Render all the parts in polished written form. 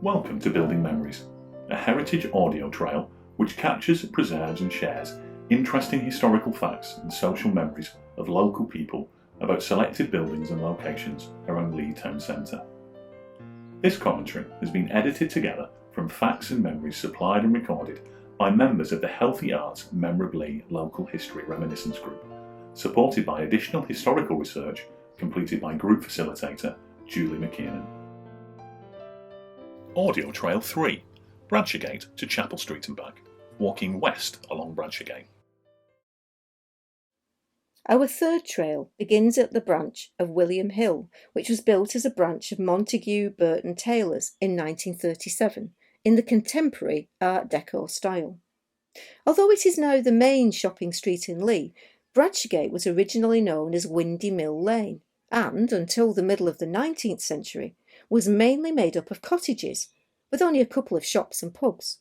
Welcome to Building Memories, a heritage audio trail which captures, preserves and shares interesting historical facts and social memories of local people about selected buildings and locations around Leigh Town Centre. This commentary has been edited together from facts and memories supplied and recorded by members of the Healthy Arts Memorably Local History Reminiscence Group, supported by additional historical research completed by Group Facilitator Julie McKiernan. Audio Trail 3, Bradshawgate to Chapel Street and back, walking west along Bradshawgate. Our third trail begins at the branch of William Hill, which was built as a branch of Montague Burton Taylors in 1937 in the contemporary Art Deco style. Although it is now the main shopping street in Leigh, Bradshawgate was originally known as Windy Mill Lane and, until the middle of the 19th century, was mainly made up of cottages, with only a couple of shops and pubs.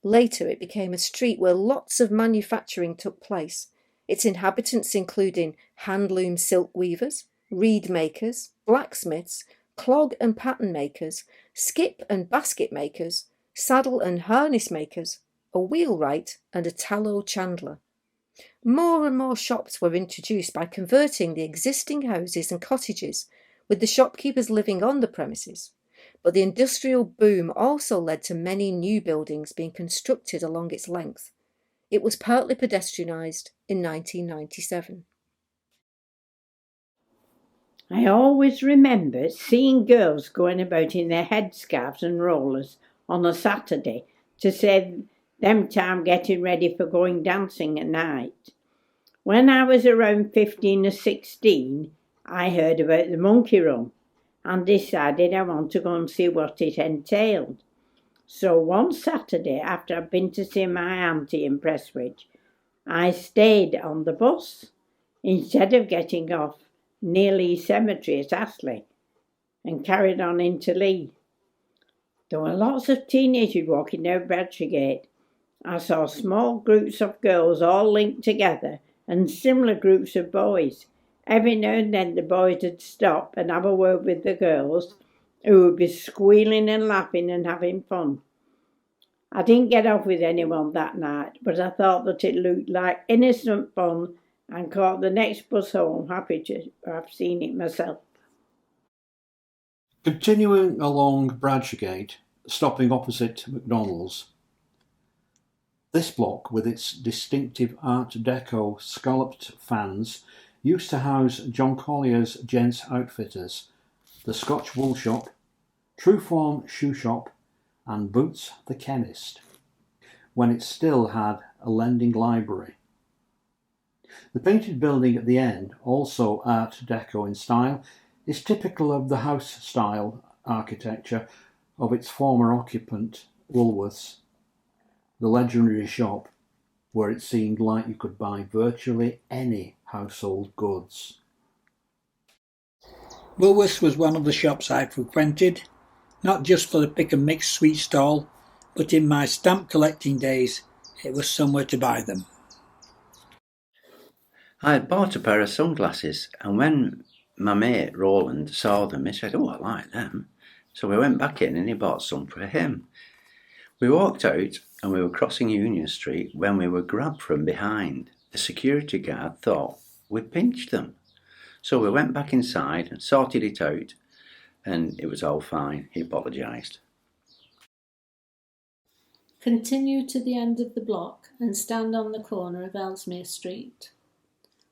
Later it became a street where lots of manufacturing took place, its inhabitants including handloom silk weavers, reed makers, blacksmiths, clog and pattern makers, skip and basket makers, saddle and harness makers, a wheelwright and a tallow chandler. More and more shops were introduced by converting the existing houses and cottages, with the shopkeepers living on the premises, but the industrial boom also led to many new buildings being constructed along its length. It was partly pedestrianised in 1997. I always remember seeing girls going about in their headscarves and rollers on a Saturday to save them time getting ready for going dancing at night. When I was around 15 or 16, I heard about the monkey run and decided I want to go and see what it entailed. So one Saturday, after I'd been to see my auntie in Prestwich, I stayed on the bus instead of getting off near Leigh Cemetery at Astley and carried on into Leigh. There were lots of teenagers walking down Bradshawgate. I saw small groups of girls all linked together and similar groups of boys. Every now and then the boys would stop and have a word with the girls, who would be squealing and laughing and having fun. I didn't get off with anyone that night, but I thought that it looked like innocent fun and caught the next bus home, happy to have seen it myself. Continuing along Bradshawgate, stopping opposite McDonald's. This block, with its distinctive Art Deco scalloped fans, used to house John Collier's Gents Outfitters, the Scotch Wool Shop, Trueform Shoe Shop, and Boots the Chemist, when it still had a lending library. The painted building at the end, also Art Deco in style, is typical of the house-style architecture of its former occupant, Woolworths, the legendary shop where it seemed like you could buy virtually any household goods. Woolworths was one of the shops I frequented, not just for the pick and mix sweet stall, but in my stamp collecting days, it was somewhere to buy them. I had bought a pair of sunglasses, and when my mate Roland saw them, he said, "Oh, I like them." So we went back in and he bought some for him. We walked out and we were crossing Union Street when we were grabbed from behind. The security guard thought we'd pinched them. So we went back inside and sorted it out, and it was all fine. He apologised. Continue to the end of the block and stand on the corner of Ellesmere Street.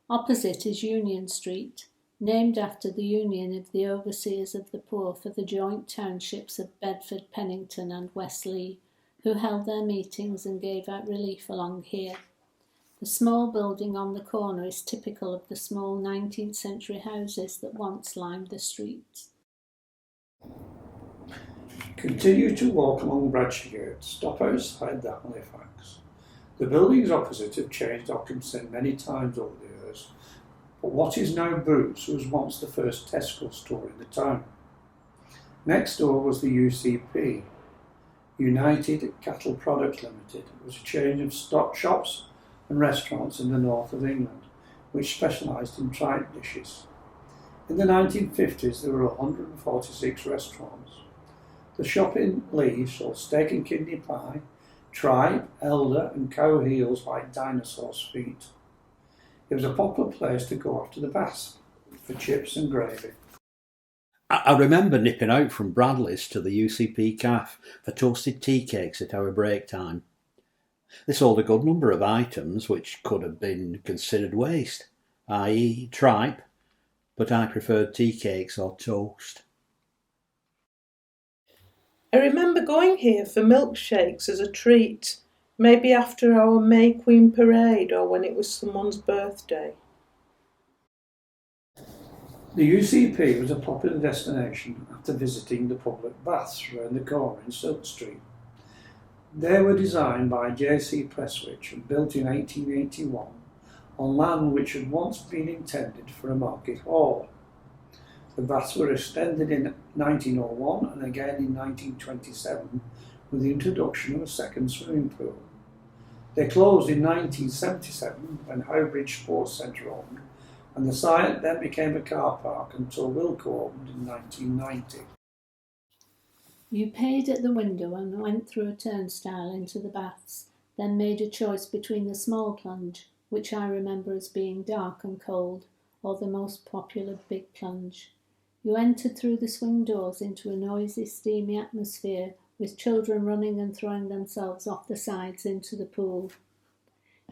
Opposite is Union Street, named after the Union of the Overseers of the Poor for the joint townships of Bedford, Pennington and West Leigh, who held their meetings and gave out relief along here. The small building on the corner is typical of the small 19th century houses that once lined the streets. Continue to walk along Bradshawgate, stop outside the Halifax. The buildings opposite have changed occupancy many times over the years, but what is now Boots was once the first Tesco store in the town. Next door was the UCP, United Cattle Products Limited. It was a chain of stock shops and restaurants in the north of England, which specialised in tripe dishes. In the 1950s, there were 146 restaurants. The shop in Lee sold steak and kidney pie, tripe, elder and cow heels like dinosaurs' feet. It was a popular place to go after the baths for chips and gravy. I remember nipping out from Bradley's to the UCP cafe for toasted tea cakes at our break time. They sold a good number of items which could have been considered waste, i.e. tripe, but I preferred tea cakes or toast. I remember going here for milkshakes as a treat, maybe after our May Queen parade or when it was someone's birthday. The UCP was a popular destination after visiting the public baths around the corner in Silk Street. They were designed by J.C. Prestwich and built in 1881 on land which had once been intended for a market hall. The baths were extended in 1901 and again in 1927 with the introduction of a second swimming pool. They closed in 1977 when Howbridge Sports Centre opened, and the site then became a car park until Wilko opened in 1990. You paid at the window and went through a turnstile into the baths, then made a choice between the small plunge, which I remember as being dark and cold, or the most popular big plunge. You entered through the swing doors into a noisy, steamy atmosphere, with children running and throwing themselves off the sides into the pool.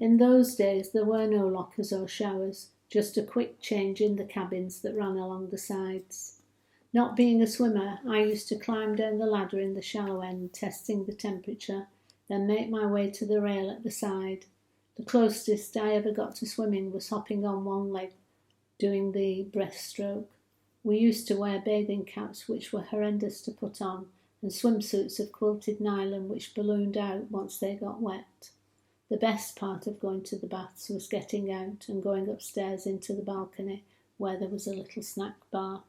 In those days there were no lockers or showers, just a quick change in the cabins that ran along the sides. Not being a swimmer, I used to climb down the ladder in the shallow end, testing the temperature, then make my way to the rail at the side. The closest I ever got to swimming was hopping on one leg, doing the breaststroke. We used to wear bathing caps which were horrendous to put on, and swimsuits of quilted nylon which ballooned out once they got wet. The best part of going to the baths was getting out and going upstairs into the balcony where there was a little snack bar.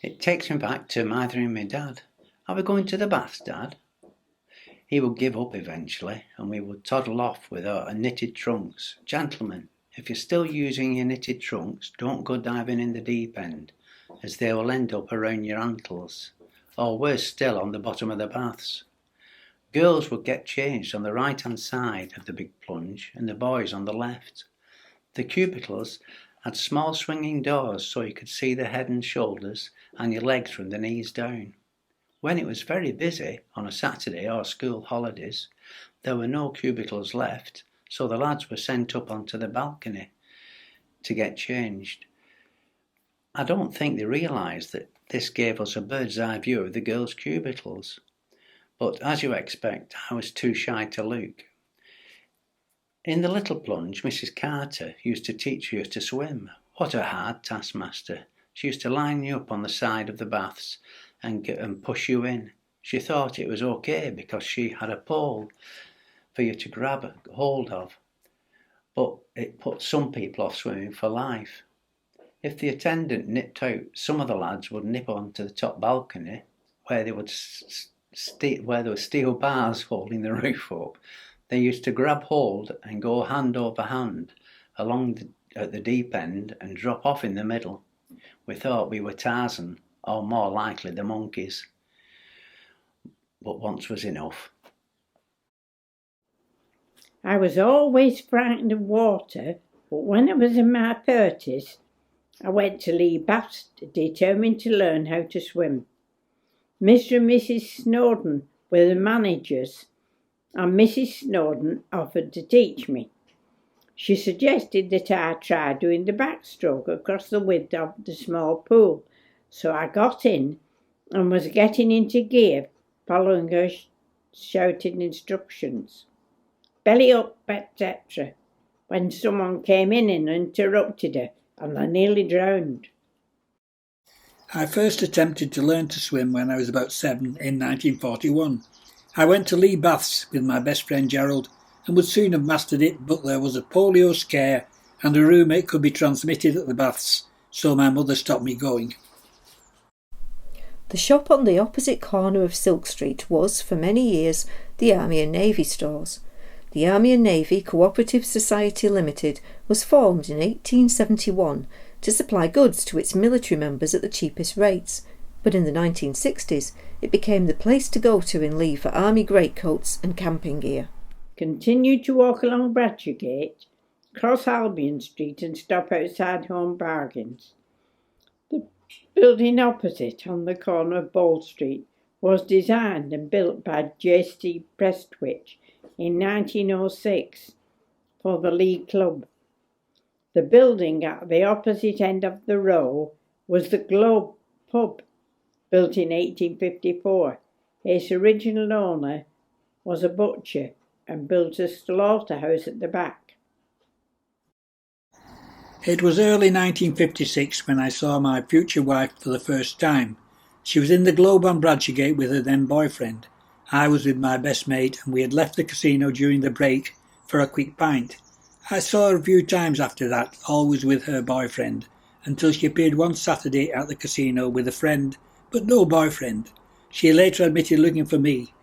It takes me back to Mother and my dad. Are we going to the baths, Dad? He would give up eventually, and we would toddle off with our knitted trunks. Gentlemen, if you're still using your knitted trunks, don't go diving in the deep end, as they will end up around your ankles, or worse still, on the bottom of the baths. Girls would get changed on the right-hand side of the big plunge and the boys on the left. The cubicles had small swinging doors so you could see the head and shoulders and your legs from the knees down. When it was very busy on a Saturday or school holidays, there were no cubicles left, so the lads were sent up onto the balcony to get changed. I don't think they realised that this gave us a bird's eye view of the girls' cubicles. But as you expect, I was too shy to look. In the little plunge, Mrs. Carter used to teach you to swim. What a hard taskmaster. She used to line you up on the side of the baths and push you in. She thought it was okay because she had a pole for you to grab hold of. But it put some people off swimming for life. If the attendant nipped out, some of the lads would nip onto the top balcony where there were steel bars holding the roof up. They used to grab hold and go hand over hand at the deep end and drop off in the middle. We thought we were Tarzan, or more likely the monkeys. But once was enough. I was always frightened of water, but when I was in my 30s, I went to Lee Baths determined to learn how to swim. Mr. and Mrs. Snowden were the managers, and Mrs. Snowden offered to teach me. She suggested that I try doing the backstroke across the width of the small pool, so I got in and was getting into gear, following her shouted instructions. Belly up, etc., when someone came in and interrupted her, and I nearly drowned. I first attempted to learn to swim when I was about 7 in 1941. I went to Lee Baths with my best friend Gerald and would soon have mastered it, but there was a polio scare and a rumour it could be transmitted at the baths, so my mother stopped me going. The shop on the opposite corner of Silk Street was, for many years, the Army and Navy stores. The Army and Navy Cooperative Society Limited was formed in 1871 to supply goods to its military members at the cheapest rates, but in the 1960s it became the place to go to in Leigh for army greatcoats and camping gear. Continue to walk along Bradshawgate, cross Albion Street and stop outside Home Bargains. The building opposite on the corner of Ball Street was designed and built by J.C. Prestwich in 1906 for the Leigh Club. The building at the opposite end of the row was the Globe Pub, built in 1854. Its original owner was a butcher and built a slaughterhouse at the back. It was early 1956 when I saw my future wife for the first time. She was in the Globe on Bradshawgate with her then boyfriend. I was with my best mate and we had left the casino during the break for a quick pint. I saw her a few times after that, always with her boyfriend, until she appeared one Saturday at the casino with a friend, but no boyfriend. She later admitted looking for me.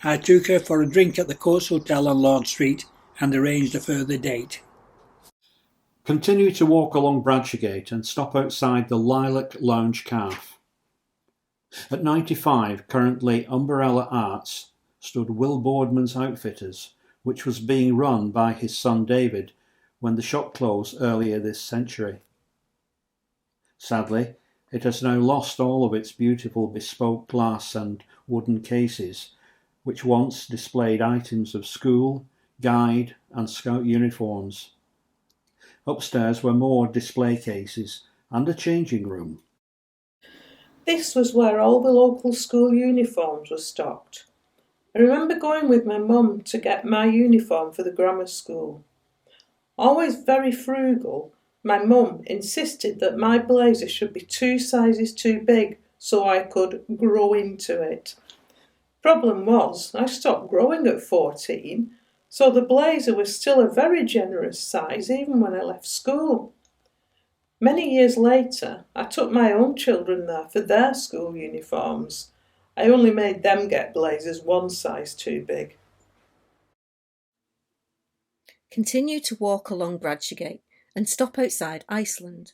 I took her for a drink at the Courts Hotel on Lord Street and arranged a further date. Continue to walk along Bradshawgate and stop outside the Lilac Lounge Calf. At 95, currently Umbrella Arts, stood Will Boardman's Outfitters, which was being run by his son David when the shop closed earlier this century. Sadly, it has now lost all of its beautiful bespoke glass and wooden cases, which once displayed items of school, guide and scout uniforms. Upstairs were more display cases and a changing room. This was where all the local school uniforms were stocked. I remember going with my mum to get my uniform for the grammar school. Always very frugal, my mum insisted that my blazer should be 2 sizes too big so I could grow into it. Problem was, I stopped growing at 14, so the blazer was still a very generous size even when I left school. Many years later, I took my own children there for their school uniforms. I only made them get blazers 1 size too big. Continue to walk along Bradshawgate and stop outside Iceland.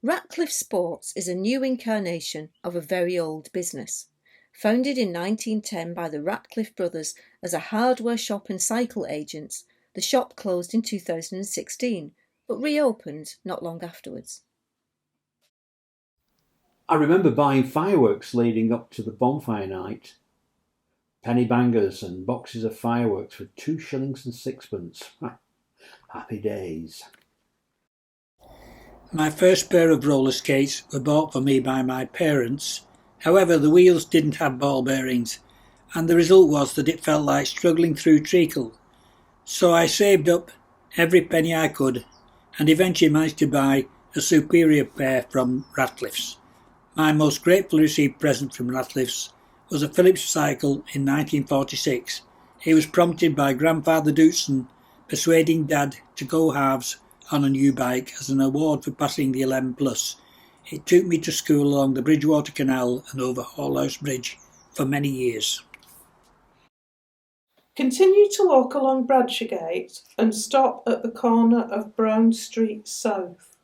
Ratcliffe Sports is a new incarnation of a very old business. Founded in 1910 by the Ratcliffe brothers as a hardware shop and cycle agents, the shop closed in 2016, but reopened not long afterwards. I remember buying fireworks leading up to the bonfire night. Penny bangers and boxes of fireworks for 2 shillings and 6pence. Happy days. My first pair of roller skates were bought for me by my parents. However, the wheels didn't have ball bearings, and the result was that it felt like struggling through treacle. So I saved up every penny I could and eventually managed to buy a superior pair from Ratcliffe's. My most gratefully received present from Ratcliffe's was a Phillips cycle in 1946. It was prompted by Grandfather Dootson persuading Dad to go halves on a new bike as an award for passing the 11 plus. It took me to school along the Bridgewater Canal and over Hall House Bridge for many years. Continue to walk along Bradshawgate and stop at the corner of Brown Street South.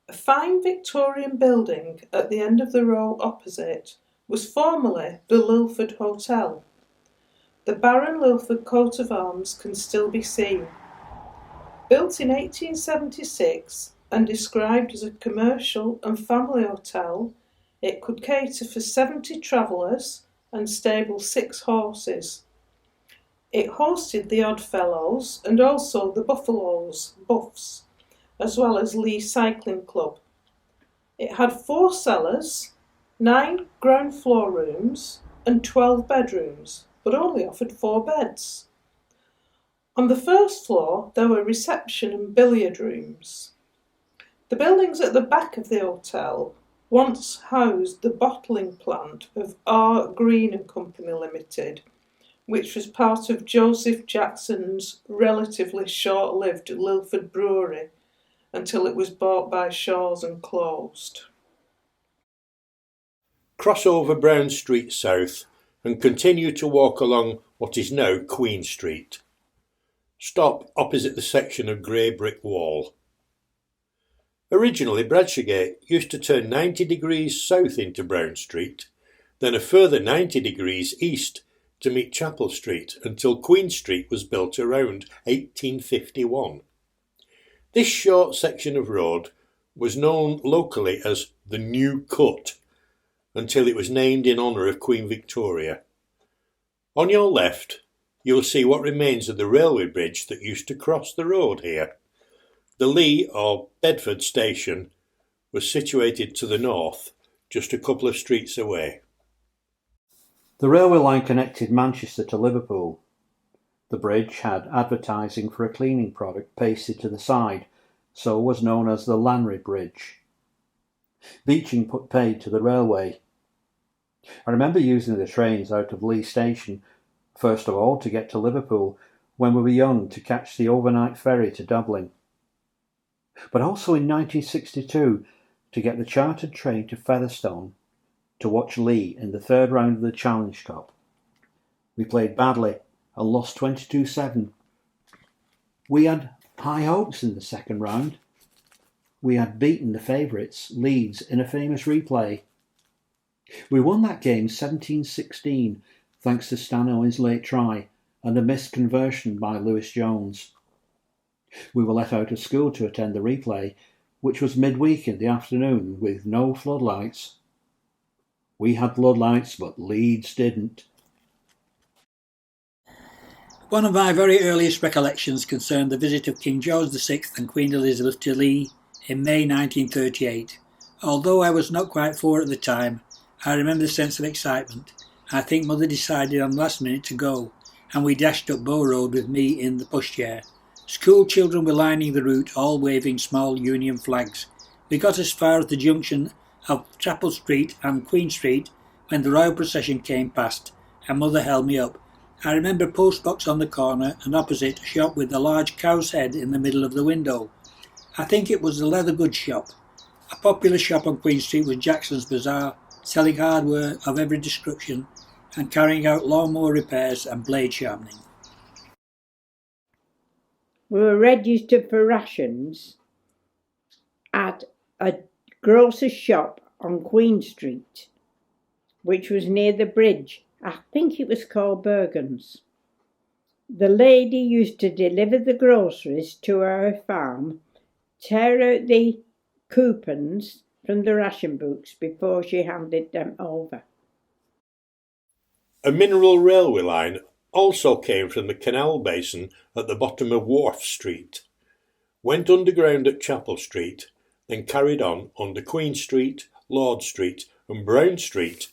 A fine Victorian building at the end of the row opposite was formerly the Lilford Hotel. The Baron Lilford coat of arms can still be seen. Built in 1876 and described as a commercial and family hotel, it could cater for 70 travellers and stable 6 horses. It hosted the Oddfellows and also the Buffaloes, Buffs, as well as Leigh Cycling Club. It had 4 cellars, 9 ground floor rooms and 12 bedrooms, but only offered 4 beds. On the first floor there were reception and billiard rooms. The buildings at the back of the hotel once housed the bottling plant of R. Green and Company Limited, which was part of Joseph Jackson's relatively short-lived Lilford Brewery until it was bought by Shaw's and closed. Cross over Brown Street South and continue to walk along what is now Queen Street. Stop opposite the section of grey brick wall. Originally, Bradshawgate used to turn 90 degrees south into Brown Street, then a further 90 degrees east to meet Chapel Street until Queen Street was built around 1851. This short section of road was known locally as the New Cut until it was named in honour of Queen Victoria. On your left, you will see what remains of the railway bridge that used to cross the road here. The Lee or Bedford station was situated to the north, just a couple of streets away. The railway line connected Manchester to Liverpool. The bridge had advertising for a cleaning product pasted to the side, so was known as the Lanry Bridge. Beeching put paid to the railway. I remember using the trains out of Lee Station, first of all to get to Liverpool, when we were young, to catch the overnight ferry to Dublin. But also in 1962 to get the chartered train to Featherstone to watch Lee in the third round of the Challenge Cup. We played badly and lost 22-7. We had high hopes in the second round. We had beaten the favourites, Leeds, in a famous replay. We won that game 17-16 thanks to Stan Owen's late try and a missed conversion by Lewis Jones. We were let out of school to attend the replay, which was midweek in the afternoon with no floodlights. We had floodlights, but Leeds didn't. One of my very earliest recollections concerned the visit of King George VI and Queen Elizabeth to Lee in May 1938. Although I was not quite 4 at the time, I remember the sense of excitement. I think Mother decided on the last minute to go, and we dashed up Bow Road with me in the pushchair. School children were lining the route, all waving small Union flags. We got as far as the junction of Chapel Street and Queen Street when the royal procession came past, and Mother held me up. I remember a postbox on the corner and opposite a shop with a large cow's head in the middle of the window. I think it was the leather goods shop. A popular shop on Queen Street was Jackson's Bazaar, selling hardware of every description and carrying out lawnmower repairs and blade sharpening. We were registered for rations at a grocer's shop on Queen Street, which was near the bridge. I think it was called Bergen's. The lady used to deliver the groceries to our farm, tear out the coupons from the ration books before she handed them over. A mineral railway line also came from the canal basin at the bottom of Wharf Street, went underground at Chapel Street, then carried on under Queen Street, Lord Street and Brown Street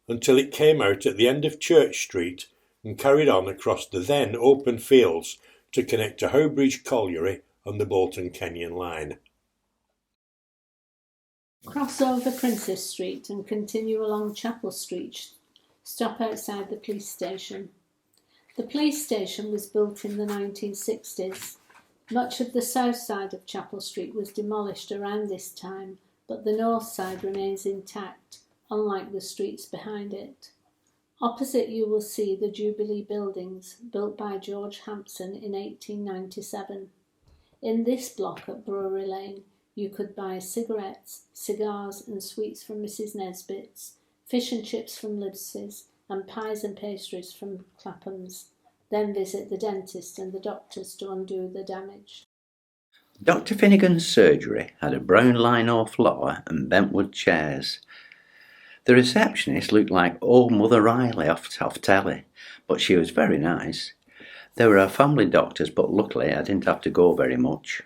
until it came out at the end of Church Street and carried on across the then open fields to connect to Howbridge Colliery and the Bolton Kenyon line. Cross over Princess Street and continue along Chapel Street. Stop outside the police station. The police station was built in the 1960s. Much of the south side of Chapel Street was demolished around this time, but the north side remains intact, unlike the streets behind it. Opposite you will see the Jubilee buildings, built by George Hampson in 1897. In this block at Brewery Lane, you could buy cigarettes, cigars and sweets from Mrs. Nesbitt's, fish and chips from Libs's, and pies and pastries from Clapham's. Then visit the dentist and the doctors to undo the damage. Dr. Finnegan's surgery had a brown lino floor and bentwood chairs. The receptionist looked like old Mother Riley off telly, but she was very nice. There were our family doctors, but luckily I didn't have to go very much.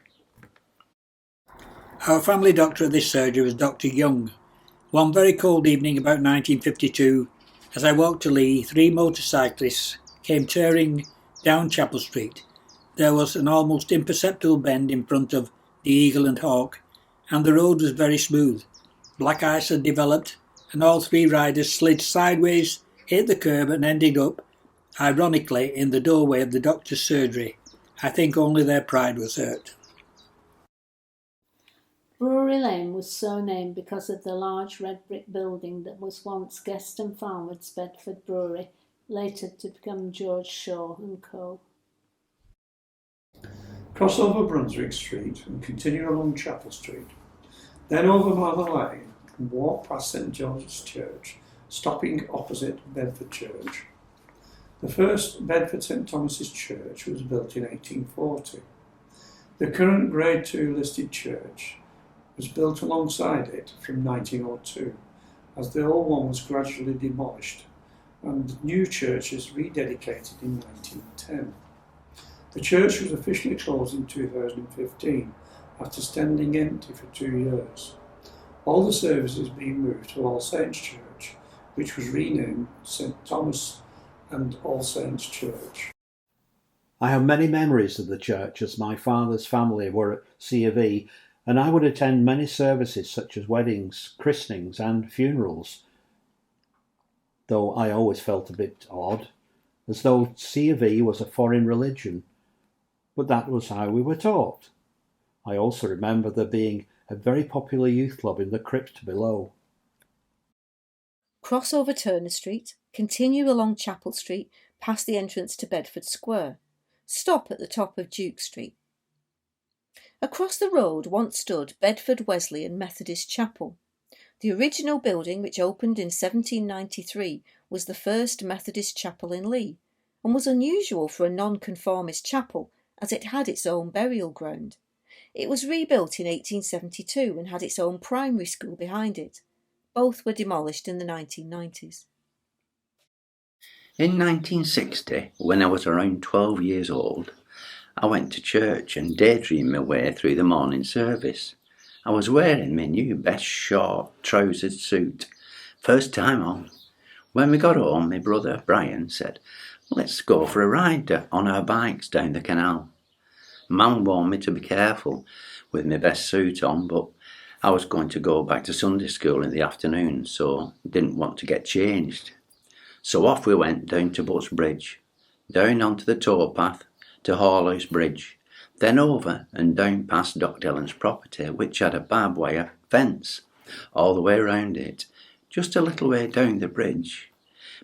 Our family doctor at this surgery was Dr. Young. One very cold evening about 1952, as I walked to Lee, 3 motorcyclists came tearing down Chapel Street. There was an almost imperceptible bend in front of the Eagle and Hawk, and the road was very smooth. Black ice had developed, and all 3 riders slid sideways, hit the curb and ended up, ironically, in the doorway of the doctor's surgery. I think only their pride was hurt. Brewery Lane was so named because of the large red brick building that was once Geston Farnwood's Bedford Brewery, later to become George Shaw and Co. Cross over Brunswick Street and continue along Chapel Street Then over Mother Lane and walk past St George's Church, stopping opposite Bedford Church. The first Bedford St Thomas's Church was built in 1840. The current Grade 2 listed church was built alongside it from 1902, as the old one was gradually demolished and the new church is rededicated in 1910. The church was officially closed in 2015 after standing empty for 2 years. All the services being moved to All Saints Church, which was renamed St Thomas and All Saints Church. I have many memories of the church as my father's family were at C of E, and I would attend many services such as weddings, christenings and funerals, though I always felt a bit odd, as though C of E was a foreign religion, but that was how we were taught. I also remember there being a very popular youth club in the crypt below. Cross over Turner Street, continue along Chapel Street past the entrance to Bedford Square. Stop at the top of Duke Street. Across the road once stood Bedford Wesleyan Methodist Chapel. The original building, which opened in 1793, was the first Methodist chapel in Leigh, and was unusual for a nonconformist chapel, as it had its own burial ground. It was rebuilt in 1872 and had its own primary school behind it. Both were demolished in the 1990s. In 1960, when I was around 12 years old, I went to church and daydreamed my way through the morning service. I was wearing my new best short trousered suit, first time on. When we got home, my brother Brian said, "Let's go for a ride on our bikes down the canal." Mum warned me to be careful with my best suit on, but I was going to go back to Sunday school in the afternoon, so didn't want to get changed. So off we went down to Butts Bridge, down onto the towpath to Horlouse Bridge, then over and down past Doc Dillon's property, which had a barbed wire fence all the way round it. Just a little way down the bridge,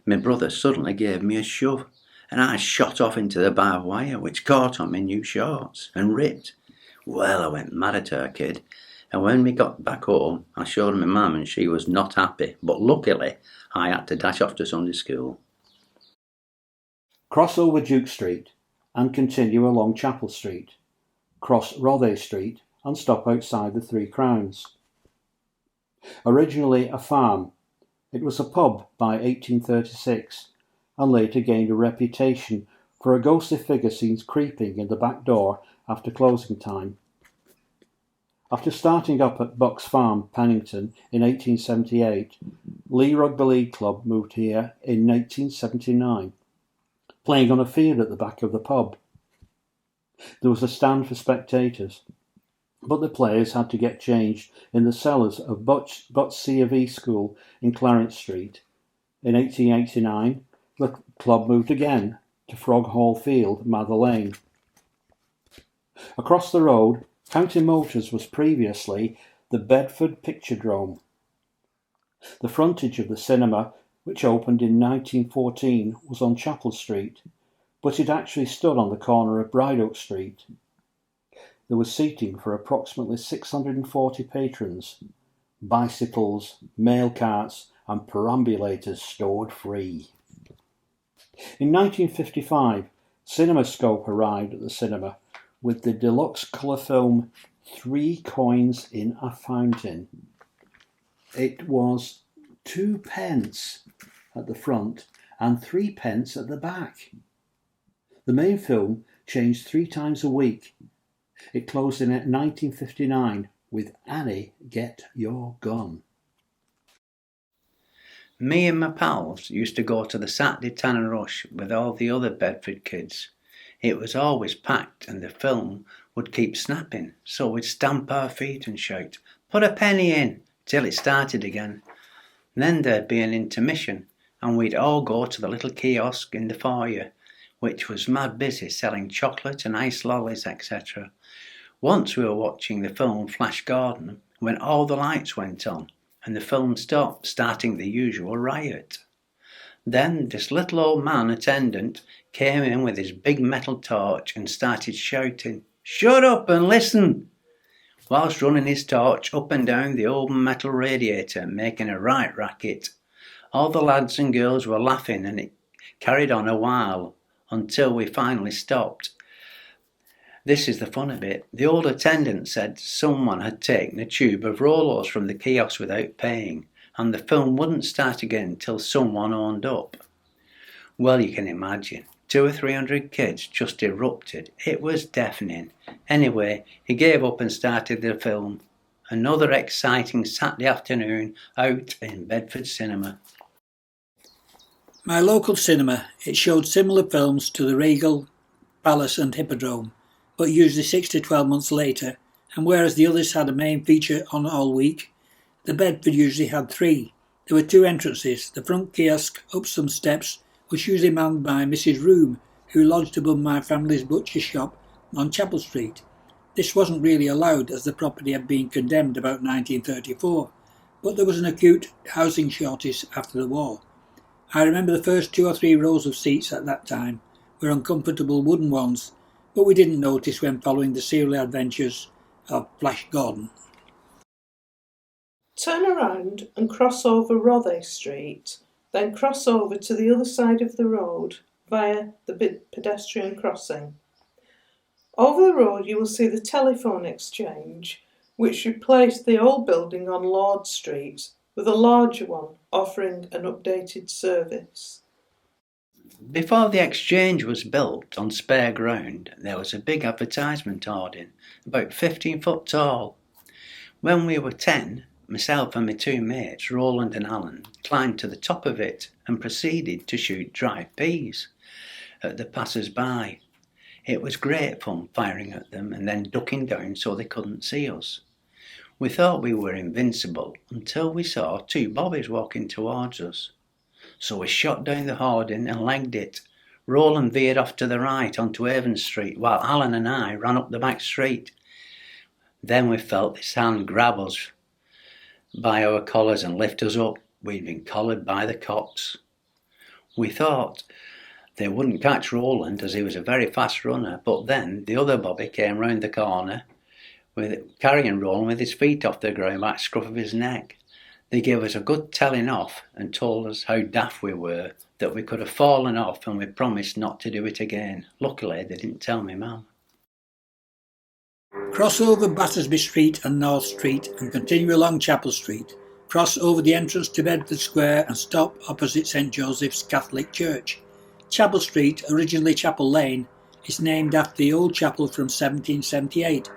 my brother suddenly gave me a shove, and I shot off into the barbed wire, which caught on my new shorts and ripped. Well, I went mad at her kid, and when we got back home, I showed my mum, and she was not happy, but luckily I had to dash off to Sunday school. Cross over Duke Street and continue along Chapel Street. Cross Rothay Street and stop outside the Three Crowns. Originally a farm, it was a pub by 1836 and later gained a reputation for a ghostly figure seen creeping in the back door after closing time. After starting up at Bucks Farm, Pennington, in 1878, Leigh Rugby League Club moved here in 1879, playing on a field at the back of the pub. There was a stand for spectators, but the players had to get changed in the cellars of Butts C of E School in Clarence Street. In 1889, the club moved again to Frog Hall Field, Mather Lane. Across the road, County Motors was previously the Bedford Picturedrome. The frontage of the cinema, which opened in 1914, was on Chapel Street, but it actually stood on the corner of Brydoak Street. There was seating for approximately 640 patrons, bicycles, mail carts and perambulators stored free. In 1955, CinemaScope arrived at the cinema with the deluxe colour film 3 Coins in a Fountain. It was 2 pence at the front and 3 pence at the back. The main film changed 3 times a week. It closed in 1959 with Annie, Get Your Gun. Me and my pals used to go to the Saturday Tanner Rush with all the other Bedford kids. It was always packed and the film would keep snapping, so we'd stamp our feet and shout, "Put a penny in," till it started again. Then there'd be an intermission and we'd all go to the little kiosk in the foyer, which was mad busy selling chocolate and ice lollies, etc. Once we were watching the film Flash Gordon when all the lights went on and the film stopped, starting the usual riot. Then this little old man attendant came in with his big metal torch and started shouting, "Shut up and listen!" whilst running his torch up and down the old metal radiator, making a right racket. All the lads and girls were laughing, and it carried on a while until we finally stopped. This is the funny bit. The old attendant said someone had taken a tube of Rolos from the kiosk without paying, and the film wouldn't start again till someone owned up. Well, you can imagine, 200 or 300 kids just erupted. It was deafening. Anyway, he gave up and started the film. Another exciting Saturday afternoon out in Bedford Cinema. My local cinema, it showed similar films to the Regal, Palace and Hippodrome, but usually 6 to 12 months later, and whereas the others had a main feature on all week, the Bedford usually had 3. There were 2 entrances, the front kiosk up some steps was usually manned by Mrs. Room, who lodged above my family's butcher shop on Chapel Street. This wasn't really allowed as the property had been condemned about 1934, but there was an acute housing shortage after the war. I remember the first 2 or 3 rows of seats at that time were uncomfortable wooden ones, but we didn't notice when following the serial adventures of Flash Gordon. Turn around and cross over Rothay Street, then cross over to the other side of the road via the pedestrian crossing. Over the road you will see the telephone exchange, which replaced the old building on Lord Street with a larger one offering an updated service. Before the exchange was built on spare ground, there was a big advertisement hoarding, about 15 foot tall. When we were 10, myself and my 2 mates, Roland and Alan, climbed to the top of it and proceeded to shoot dried peas at the passers-by. It was great fun firing at them and then ducking down so they couldn't see us. We thought we were invincible until we saw 2 bobbies walking towards us. So we shot down the hoarding and legged it. Roland veered off to the right onto Avon Street, while Alan and I ran up the back street. Then we felt this hand grab us by our collars and lift us up. We'd been collared by the cops. We thought they wouldn't catch Roland as he was a very fast runner, but then the other bobby came round the corner carrying Roland with his feet off the ground by the scruff of his neck. They gave us a good telling off and told us how daft we were, that we could have fallen off, and we promised not to do it again. Luckily, they didn't tell me mum. Cross over Battersby Street and North Street and continue along Chapel Street. Cross over the entrance to Bedford Square and stop opposite St Joseph's Catholic Church. Chapel Street, originally Chapel Lane, is named after the old chapel from 1778,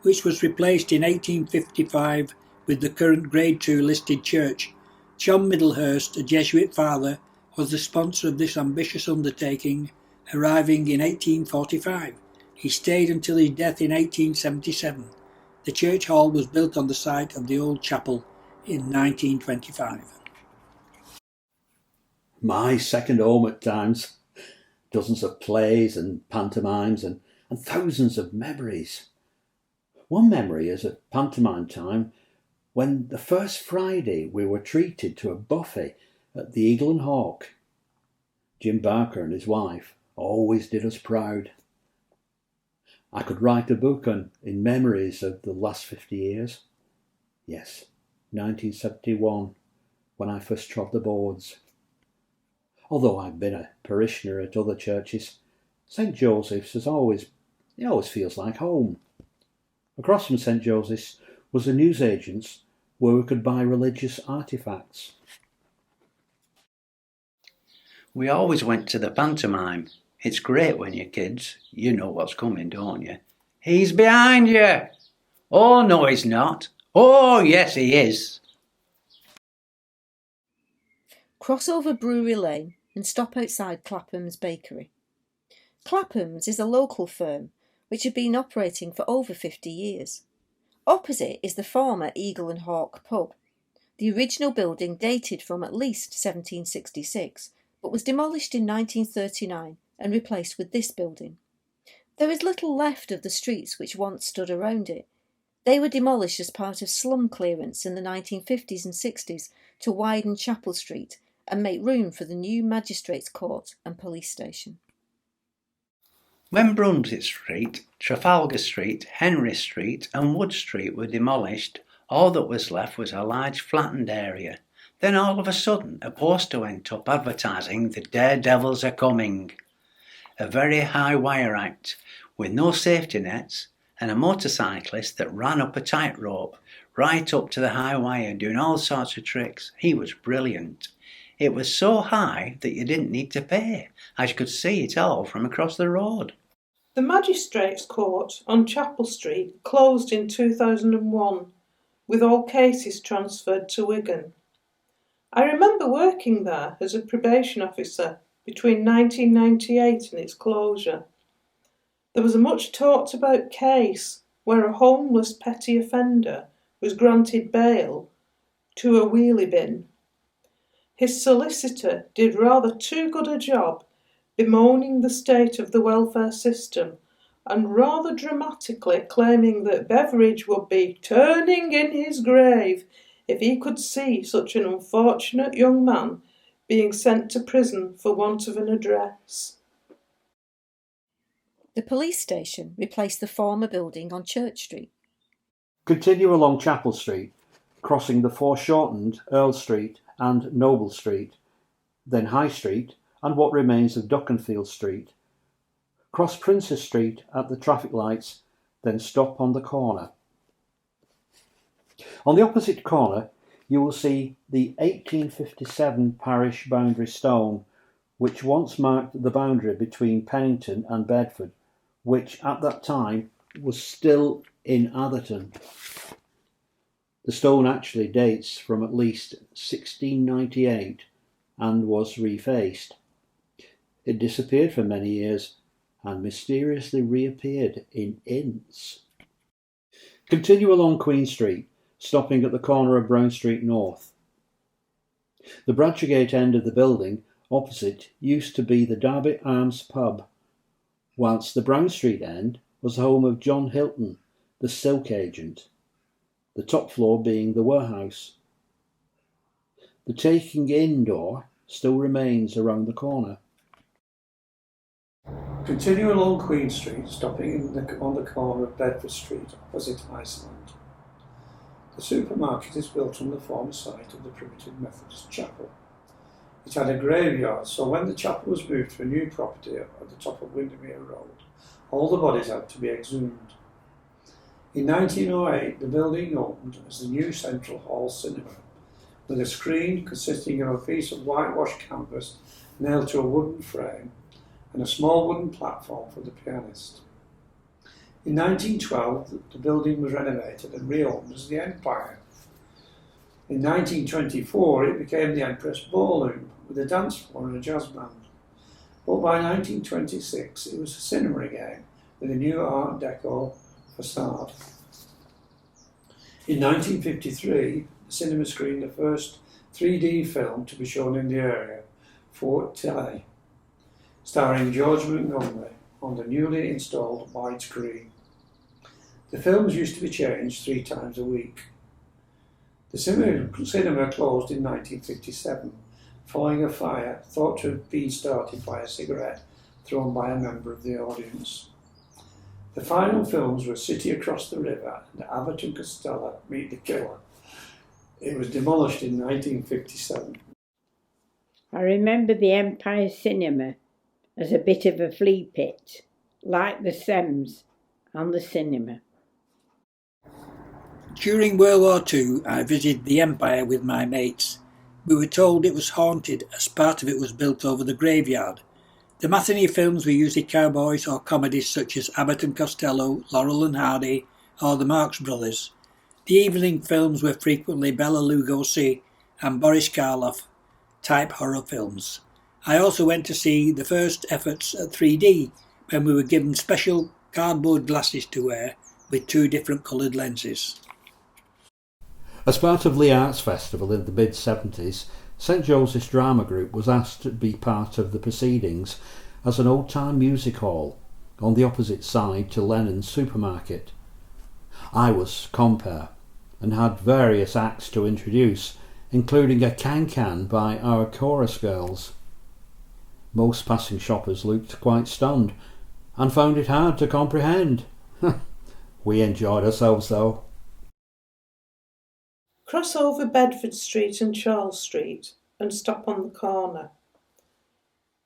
which was replaced in 1855 with the current Grade II listed church. John Middlehurst, a Jesuit father, was the sponsor of this ambitious undertaking, arriving in 1845. He stayed until his death in 1877. The church hall was built on the site of the old chapel in 1925. My second home at times. Dozens of plays and pantomimes and thousands of memories. One memory is at pantomime time when the first Friday we were treated to a buffet at the Eagle and Hawk. Jim Barker and his wife always did us proud. I could write a book in memories of the last 50 years. Yes, 1971, when I first trod the boards. Although I've been a parishioner at other churches, St Joseph's it always feels like home. Across from St Joseph's was a newsagent's where we could buy religious artefacts. We always went to the pantomime. It's great when you're kids. You know what's coming, don't you? He's behind you! Oh, no, he's not. Oh, yes, he is. Cross over Brewery Lane and stop outside Clapham's Bakery. Clapham's is a local firm which had been operating for over 50 years. Opposite is the former Eagle and Hawk pub. The original building dated from at least 1766, but was demolished in 1939 and replaced with this building. There is little left of the streets which once stood around it. They were demolished as part of slum clearance in the 1950s and 60s to widen Chapel Street and make room for the new Magistrates' Court and police station. When Brunswick Street, Trafalgar Street, Henry Street and Wood Street were demolished, all that was left was a large flattened area. Then all of a sudden a poster went up advertising "The Daredevils are coming." A very high wire act with no safety nets and a motorcyclist that ran up a tightrope right up to the high wire doing all sorts of tricks. He was brilliant. It was so high that you didn't need to pay, as you could see it all from across the road. The Magistrates' Court on Chapel Street closed in 2001, with all cases transferred to Wigan. I remember working there as a probation officer between 1998 and its closure. There was a much talked about case where a homeless petty offender was granted bail to a wheelie bin. His solicitor did rather too good a job bemoaning the state of the welfare system and rather dramatically claiming that Beveridge would be turning in his grave if he could see such an unfortunate young man being sent to prison for want of an address. The police station replaced the former building on Church Street. Continue along Chapel Street, crossing the foreshortened Earl Street and Noble Street, then High Street and what remains of Duckenfield Street. Cross Princess Street at the traffic lights, then stop on the corner. On the opposite corner, you will see the 1857 parish boundary stone, which once marked the boundary between Pennington and Bedford, which at that time was still in Atherton. The stone actually dates from at least 1698 and was refaced. It disappeared for many years and mysteriously reappeared in Ince. Continue along Queen Street, stopping at the corner of Brown Street North. The Bradshawgate end of the building opposite used to be the Derby Arms pub, whilst the Brown Street end was the home of John Hilton, the silk agent, the top floor being the warehouse. The taking in door still remains around the corner. Continue along Queen Street, stopping on the corner of Bedford Street, opposite Iceland. The supermarket is built on the former site of the primitive Methodist chapel. It had a graveyard, so when the chapel was moved to a new property at the top of Windermere Road, all the bodies had to be exhumed. In 1908, the building opened as the new Central Hall Cinema, with a screen consisting of a piece of whitewashed canvas nailed to a wooden frame and a small wooden platform for the pianist. In 1912, the building was renovated and reopened as the Empire. In 1924, it became the Empress Ballroom, with a dance floor and a jazz band. But by 1926, it was a cinema again, with a new Art Deco facade. In 1953, the cinema screened the first 3D film to be shown in the area, Fort Tilly, starring George Montgomery on the newly installed widescreen. The films used to be changed 3 times a week. The cinema closed in 1957, following a fire thought to have been started by a cigarette thrown by a member of the audience. The final films were City Across the River and Abbott and Costello Meet the Killer. It was demolished in 1957. I remember the Empire Cinema as a bit of a flea pit, like the Thames and the cinema. During World War II, I visited the Empire with my mates. We were told it was haunted as part of it was built over the graveyard. The matinee films were usually cowboys or comedies such as Abbott and Costello, Laurel and Hardy, or the Marx Brothers. The evening films were frequently Bela Lugosi and Boris Karloff type horror films. I also went to see the first efforts at 3D when we were given special cardboard glasses to wear with 2 different coloured lenses. As part of Lee Arts Festival in the mid-70s, St Joseph's Drama Group was asked to be part of the proceedings as an old-time music hall on the opposite side to Lennon's supermarket. I was compere and had various acts to introduce, including a can-can by our chorus girls. Most passing shoppers looked quite stunned, and found it hard to comprehend. We enjoyed ourselves though. Cross over Bedford Street and Charles Street and stop on the corner.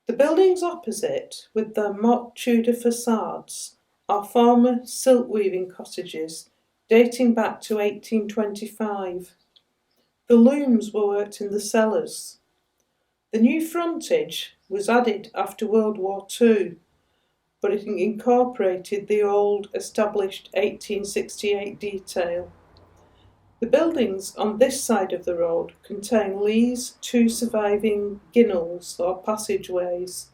The buildings opposite, with their mock Tudor facades, are former silk weaving cottages dating back to 1825. The looms were worked in the cellars. The new frontage was added after World War II, but it incorporated the old established 1868 detail. The buildings on this side of the road contain Lee's two surviving ginnels or passageways.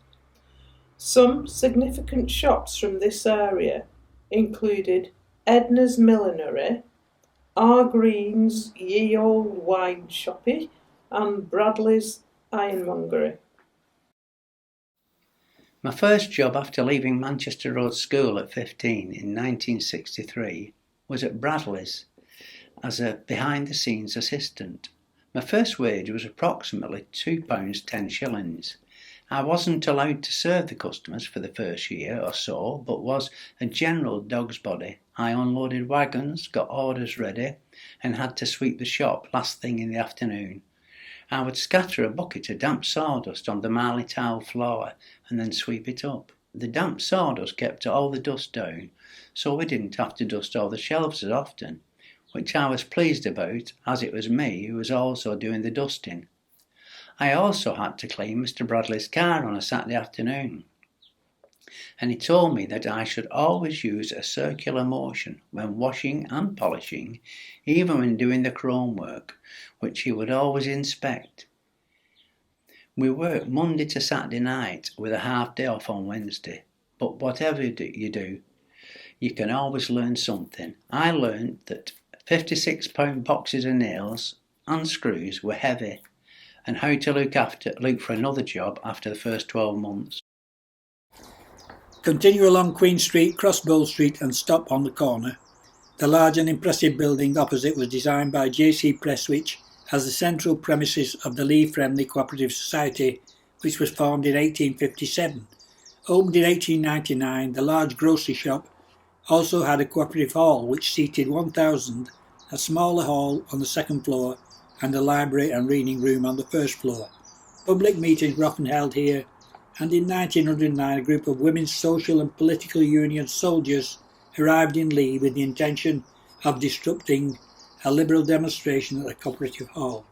Some significant shops from this area included Edna's Millinery, R. Green's Ye Old Wine Shoppy, and Bradley's Ironmongery. My first job after leaving Manchester Road School at 15 in 1963 was at Bradley's as a behind-the-scenes assistant. My first wage was approximately £2 10. I wasn't allowed to serve the customers for the first year or so, but was a general dog's body. I unloaded wagons, got orders ready, and had to sweep the shop last thing in the afternoon. I would scatter a bucket of damp sawdust on the marley tile floor and then sweep it up. The damp sawdust kept all the dust down, so we didn't have to dust all the shelves as often, which I was pleased about, as it was me who was also doing the dusting. I also had to clean Mr. Bradley's car on a Saturday afternoon, and he told me that I should always use a circular motion when washing and polishing, even when doing the chrome work, which he would always inspect. We worked Monday to Saturday night with a half day off on Wednesday, but whatever you do, you can always learn something. I learned that 56-pound boxes of nails and screws were heavy, and how to look for another job after the first 12 months. Continue along Queen Street, cross Bow Street and stop on the corner. The large and impressive building opposite was designed by J.C. Prestwich as the central premises of the Lee Friendly Cooperative Society, which was formed in 1857. Opened in 1899, the large grocery shop also had a cooperative hall which seated 1,000, a smaller hall on the second floor, and a library and reading room on the first floor. Public meetings were often held here, and in 1909 a group of women's social and political union soldiers arrived in Lee with the intention of disrupting a Liberal demonstration at the Cooperative Hall,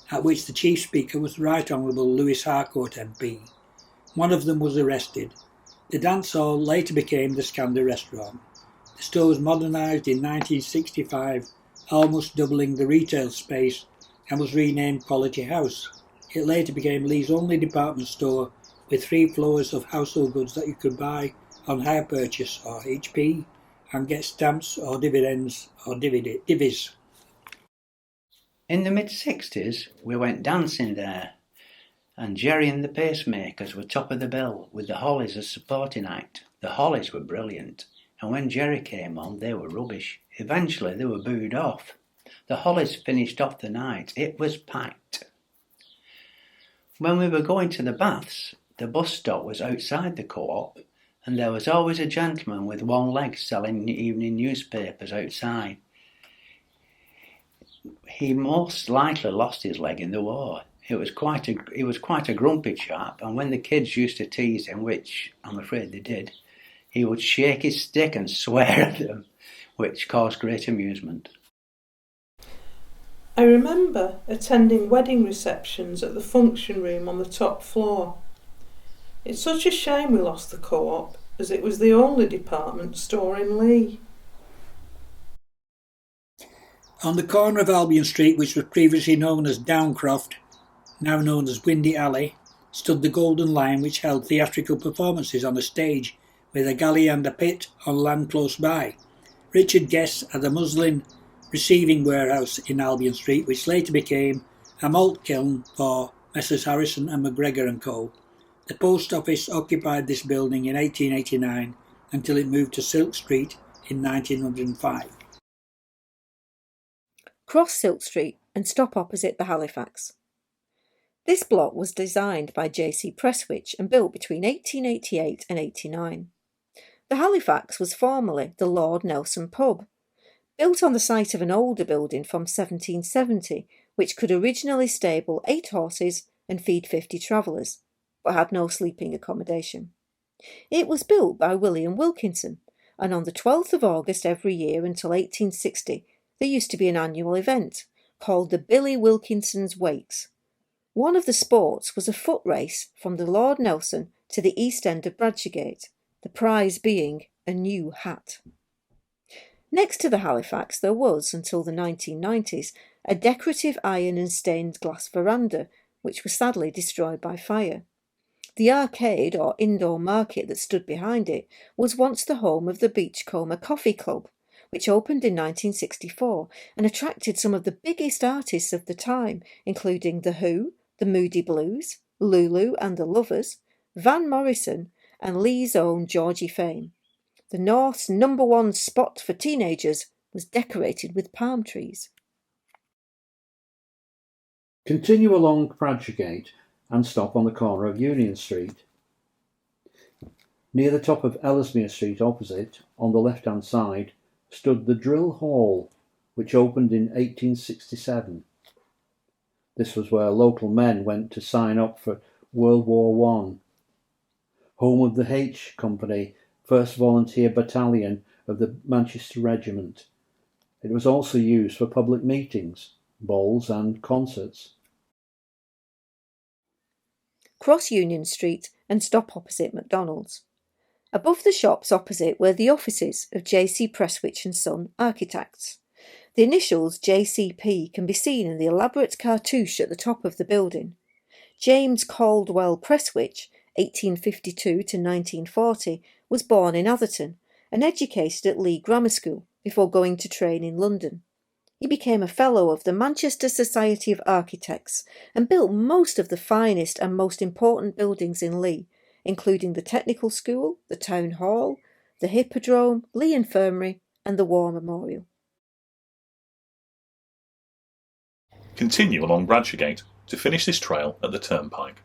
at which the chief speaker was the Right Honourable Lewis Harcourt MP. One of them was arrested. The dance hall later became the Scander restaurant. The store was modernised in 1965, almost doubling the retail space, and was renamed Quality House. It later became Lee's only department store with 3 floors of household goods that you could buy on hire purchase or HP and get stamps or dividends or divvies. In the mid-60s, we went dancing there, and Jerry and the Pacemakers were top of the bill with the Hollies as supporting act. The Hollies were brilliant, and when Jerry came on, they were rubbish. Eventually, they were booed off. The Hollies finished off the night. It was packed. When we were going to the baths, the bus stop was outside the co-op, and there was always a gentleman with one leg selling evening newspapers outside. He most likely lost his leg in the war. He was quite a grumpy chap, and when the kids used to tease him, which I'm afraid they did, he would shake his stick and swear at them, which caused great amusement. I remember attending wedding receptions at the function room on the top floor. It's such a shame we lost the co-op, as it was the only department store in Lee. On the corner of Albion Street, which was previously known as Downcroft, now known as Windy Alley, stood the Golden Lion, which held theatrical performances on a stage with a galley and a pit on land close by. Richard Guest had a muslin receiving warehouse in Albion Street, which later became a malt kiln for Messrs Harrison and McGregor and Co. The post office occupied this building in 1889 until it moved to Silk Street in 1905. Cross Silk Street and stop opposite the Halifax. This block was designed by J.C. Prestwich and built between 1888 and 89. The Halifax was formerly the Lord Nelson pub, built on the site of an older building from 1770, which could originally stable 8 horses and feed 50 travellers, but had no sleeping accommodation. It was built by William Wilkinson, and on the 12th of August every year until 1860 there used to be an annual event called the Billy Wilkinson's Wakes. One of the sports was a foot race from the Lord Nelson to the east end of Bradshawgate, the prize being a new hat. Next to the Halifax there was, until the 1990s, a decorative iron and stained glass veranda, which was sadly destroyed by fire. The arcade, or indoor market that stood behind it, was once the home of the Beachcomber Coffee Club, which opened in 1964 and attracted some of the biggest artists of the time, including The Who, the Moody Blues, Lulu and the Lovers, Van Morrison, and Lee's own Georgie Fame. The North's #1 spot for teenagers was decorated with palm trees. Continue along Bradshawgate and stop on the corner of Union Street. Near the top of Ellesmere Street opposite, on the left-hand side, stood the Drill Hall, which opened in 1867. This was where local men went to sign up for World War I. Home of the H Company, 1st Volunteer Battalion of the Manchester Regiment. It was also used for public meetings, balls and concerts. Cross Union Street and stop opposite McDonald's. Above the shops opposite were the offices of J.C. Prestwich and Son Architects. The initials JCP can be seen in the elaborate cartouche at the top of the building. James Caldwell Prestwich, 1852 to 1940, was born in Atherton and educated at Lee Grammar School before going to train in London. He became a Fellow of the Manchester Society of Architects and built most of the finest and most important buildings in Lee, including the Technical School, the Town Hall, the Hippodrome, Lee Infirmary and the War Memorial. Continue along Bradshawgate to finish this trail at the Turnpike.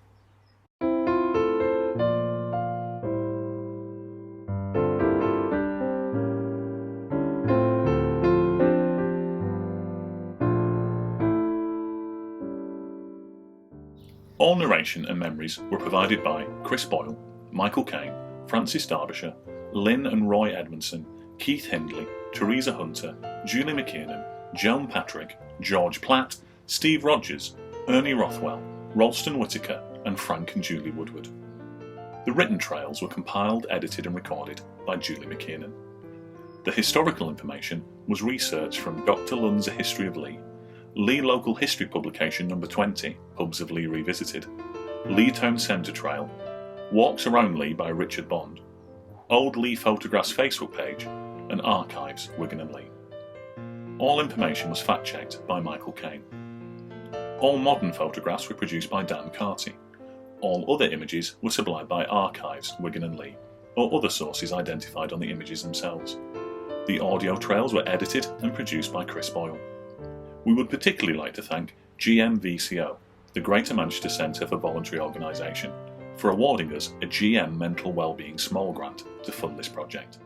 All narration and memories were provided by Chris Boyle, Michael Caine, Francis Derbyshire, Lynn and Roy Edmondson, Keith Hindley, Teresa Hunter, Julie McKiernan, Joan Patrick, George Platt, Steve Rogers, Ernie Rothwell, Ralston Whitaker, and Frank and Julie Woodward. The written trails were compiled, edited and recorded by Julie McKiernan. The historical information was researched from Dr. Lund's A History of Lee, Lee Local History Publication No. 20, Pubs of Lee Revisited, Lee Town Centre Trail, Walks Around Lee by Richard Bond, Old Lee Photographs Facebook page, and Archives, Wigan and Lee. All information was fact-checked by Michael Caine. All modern photographs were produced by Dan Carty. All other images were supplied by Archives, Wigan and Lee, or other sources identified on the images themselves. The audio trails were edited and produced by Chris Boyle. We would particularly like to thank GMVCO, the Greater Manchester Centre for Voluntary Organisation, for awarding us a GM Mental Wellbeing Small Grant to fund this project.